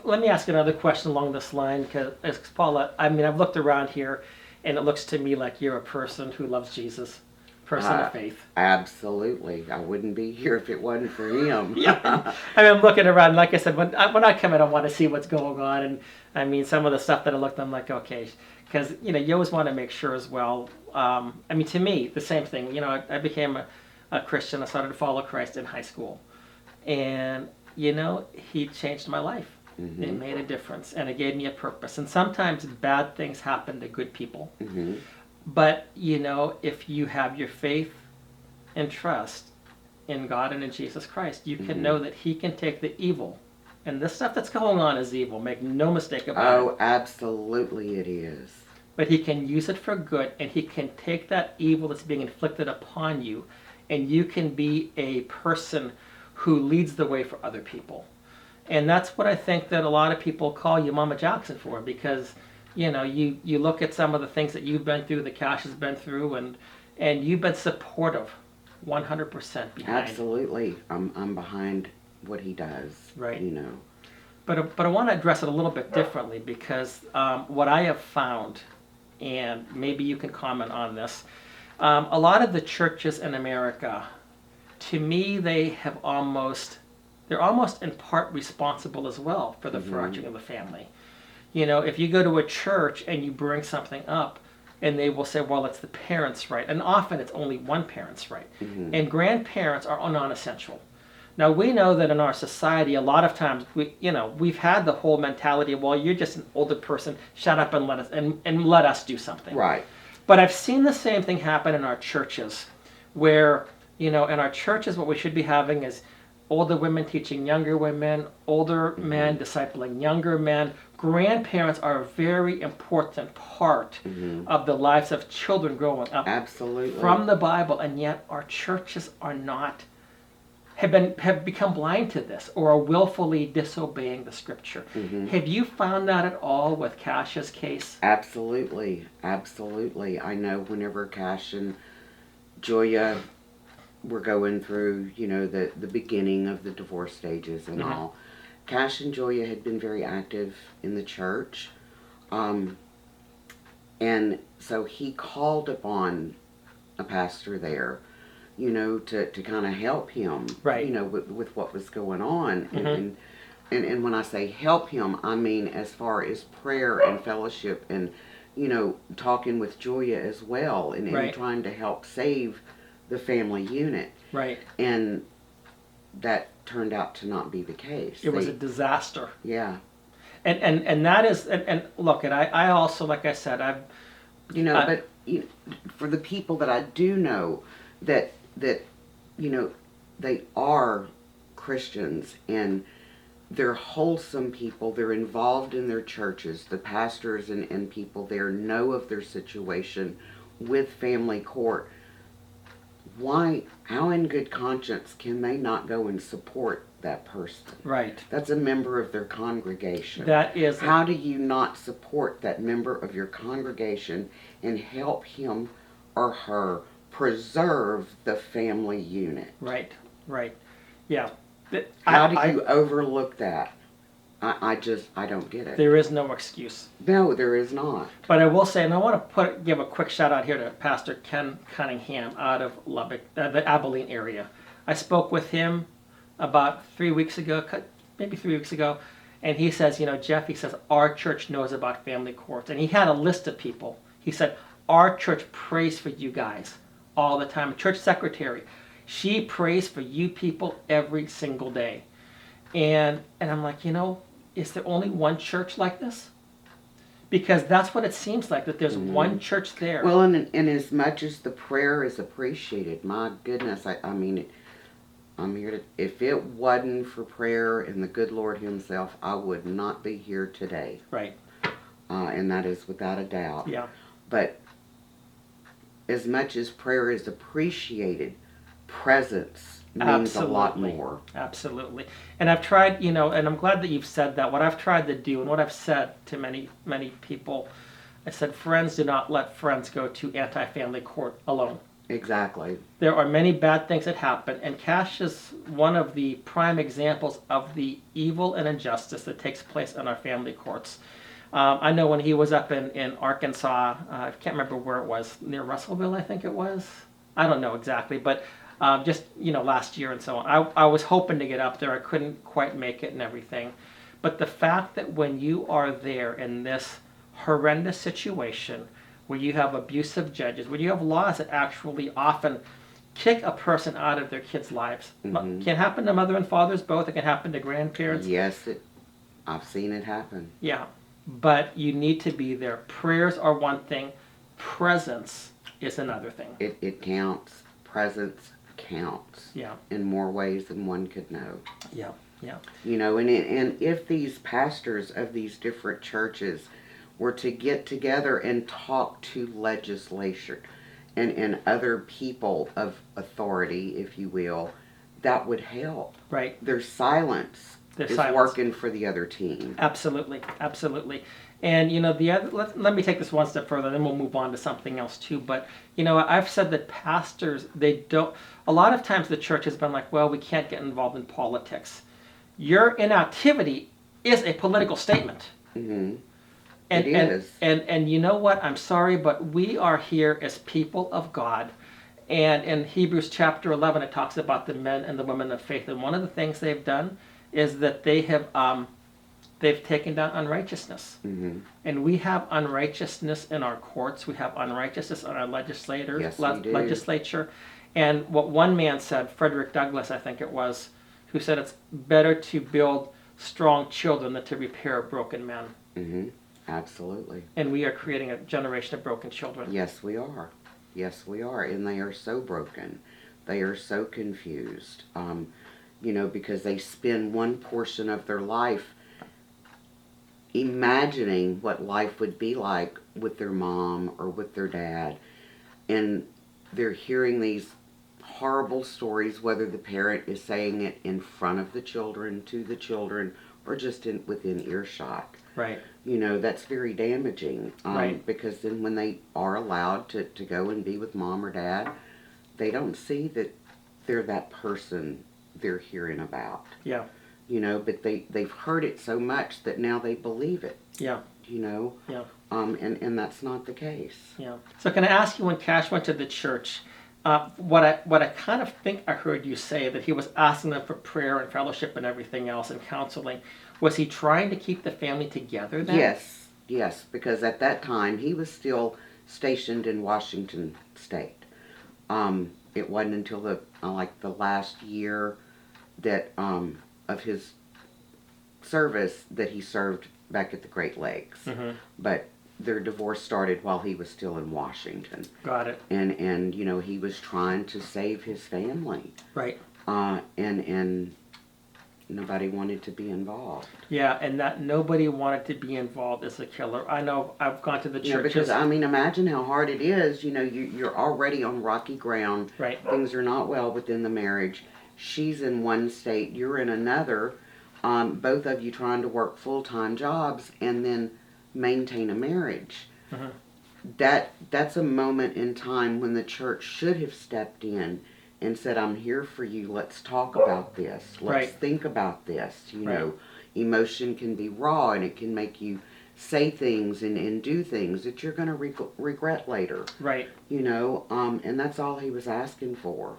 let me ask another question along this line, because Paula, I mean, I've looked around here, and it looks to me like you're a person who loves Jesus, person of faith. Absolutely. I wouldn't be here if it wasn't for him. Yeah. I mean, I'm looking around, like I said, when I come in, I want to see what's going on, and I mean, some of the stuff that I looked, I'm like, okay, because you always want to make sure as well. I mean, to me, the same thing. I became a Christian. I started to follow Christ in high school, and he changed my life. Mm-hmm. It made a difference, and it gave me a purpose. And sometimes bad things happen to good people. Mm-hmm. But, if you have your faith and trust in God and in Jesus Christ, you can know that he can take the evil. And this stuff that's going on is evil. Make no mistake about it. Oh, absolutely it is. But he can use it for good, and he can take that evil that's being inflicted upon you, and you can be a person who leads the way for other people. And that's what I think that a lot of people call you Mama Jackson for, because you look at some of the things that you've been through, that Kash has been through, and you've been supportive 100% behind. Absolutely. I'm behind what he does. Right. But I want to address it a little bit differently, because what I have found, and maybe you can comment on this, a lot of the churches in America, to me, they're almost in part responsible as well for the fracturing of the family. If you go to a church and you bring something up, and they will say, well, it's the parents' right. And often it's only one parent's right. Mm-hmm. And grandparents are non-essential. Now, we know that in our society, a lot of times, we've had the whole mentality of, well, you're just an older person, shut up and let us do something. Right. But I've seen the same thing happen in our churches, where, in our churches, what we should be having is older women teaching younger women, older men discipling younger men. Grandparents are a very important part of the lives of children growing up. Absolutely. From the Bible, and yet our churches are not, have become blind to this, or are willfully disobeying the scripture. Mm-hmm. Have you found that at all with Kash's case? Absolutely. Absolutely. I know whenever Kash and Julia were going through, the beginning of the divorce stages and all, Kash and Julia had been very active in the church. And so he called upon a pastor there, to kind of help him, right, with what was going on. And when I say help him, I mean as far as prayer and fellowship and, talking with Julia as well, and trying to help save the family unit. Right. And that turned out to not be the case. It was a disaster. Yeah. And that is, and look, and I also, like I said, but for the people that I do know that they are Christians, and they're wholesome people, they're involved in their churches, the pastors and people there know of their situation with family court. How in good conscience can they not go and support that person? Right. That's a member of their congregation. That is. How do you not support that member of your congregation and help him or her preserve the family unit? Right. Yeah. How do you overlook that? I don't get it. There is no excuse. No, there is not. But I will say, and I want to give a quick shout out here to Pastor Ken Cunningham out of Lubbock, the Abilene area. I spoke with him about 3 weeks ago, maybe 3 weeks ago, and he says, Jeff, he says, our church knows about family courts. And he had a list of people. He said, our church prays for you guys all the time. Church secretary, she prays for you people every single day. And I'm like, is there only one church like this? Because that's what it seems like, that there's one church there. Well, and as much as the prayer is appreciated, my goodness, I mean, I'm here to, if it wasn't for prayer and the good Lord himself, I would not be here today. Right. And that is without a doubt. Yeah. But as much as prayer is appreciated, presence means a lot more. Absolutely. And I've tried, and I'm glad that you've said that. What I've tried to do, and what I've said to many, many people, I said, friends, do not let friends go to anti-family court alone. Exactly. There are many bad things that happen, and Cash is one of the prime examples of the evil and injustice that takes place in our family courts. I know when he was up in Arkansas, I can't remember where it was, near Russellville, I think it was. I don't know exactly, but just last year and so on. I was hoping to get up there. I couldn't quite make it and everything. But the fact that when you are there in this horrendous situation, where you have abusive judges, where you have laws that actually often kick a person out of their kids' lives. Mm-hmm. It can happen to mother and fathers both. It can happen to grandparents. Yes, I've seen it happen. Yeah, but you need to be there. Prayers are one thing. Presence is another thing. It counts. Presence counts. Yeah. In more ways than one could know. Yeah. Yeah. And if these pastors of these different churches were to get together and talk to legislature and other people of authority, if you will, that would help. Right. Their silence is working for the other team. Absolutely. Absolutely. And the other, let me take this one step further, then we'll move on to something else too. But I've said that pastors, they don't. A lot of times the church has been like, well, we can't get involved in politics. Your inactivity is a political statement. Mm-hmm. And, it is. And you know what? I'm sorry, but we are here as people of God. And in Hebrews chapter 11, it talks about the men and the women of faith. And one of the things they've done is that they have they've taken down unrighteousness. Mm-hmm. And we have unrighteousness in our courts. We have unrighteousness in our legislature. And what one man said, Frederick Douglass, I think it was, who said it's better to build strong children than to repair broken men. Mm-hmm. Absolutely. And we are creating a generation of broken children. Yes, we are. Yes, we are. And they are so broken. They are so confused. Because they spend one portion of their life imagining what life would be like with their mom or with their dad. And they're hearing these horrible stories, whether the parent is saying it in front of the children, to the children, or just within earshot. Right. That's very damaging. Right. Because then when they are allowed to go and be with mom or dad, they don't see that they're that person they're hearing about. Yeah. But they've heard it so much that now they believe it. Yeah. Yeah. And that's not the case. Yeah. So can I ask you, when Cash went to the church, what I kind of think I heard you say, that he was asking them for prayer and fellowship and everything else and counseling. Was he trying to keep the family together then? Yes, because at that time he was still stationed in Washington State. It wasn't until the last year that of his service that he served back at the Great Lakes. Mm-hmm. But their divorce started while he was still in Washington. Got it. And he was trying to save his family. Right. And nobody wanted to be involved. Yeah, and that nobody wanted to be involved is a killer. I know I've gone to the churches. Because, imagine how hard it is. You're already on rocky ground. Right. Things are not well within the marriage. She's in one state, you're in another. Both of you trying to work full-time jobs and then maintain a marriage. Mm-hmm. That's a moment in time when the church should have stepped in and said, I'm here for you. Let's talk about this. Let's think about this. Emotion can be raw, and it can make you say things and do things that you're going to regret later. Right. And that's all he was asking for.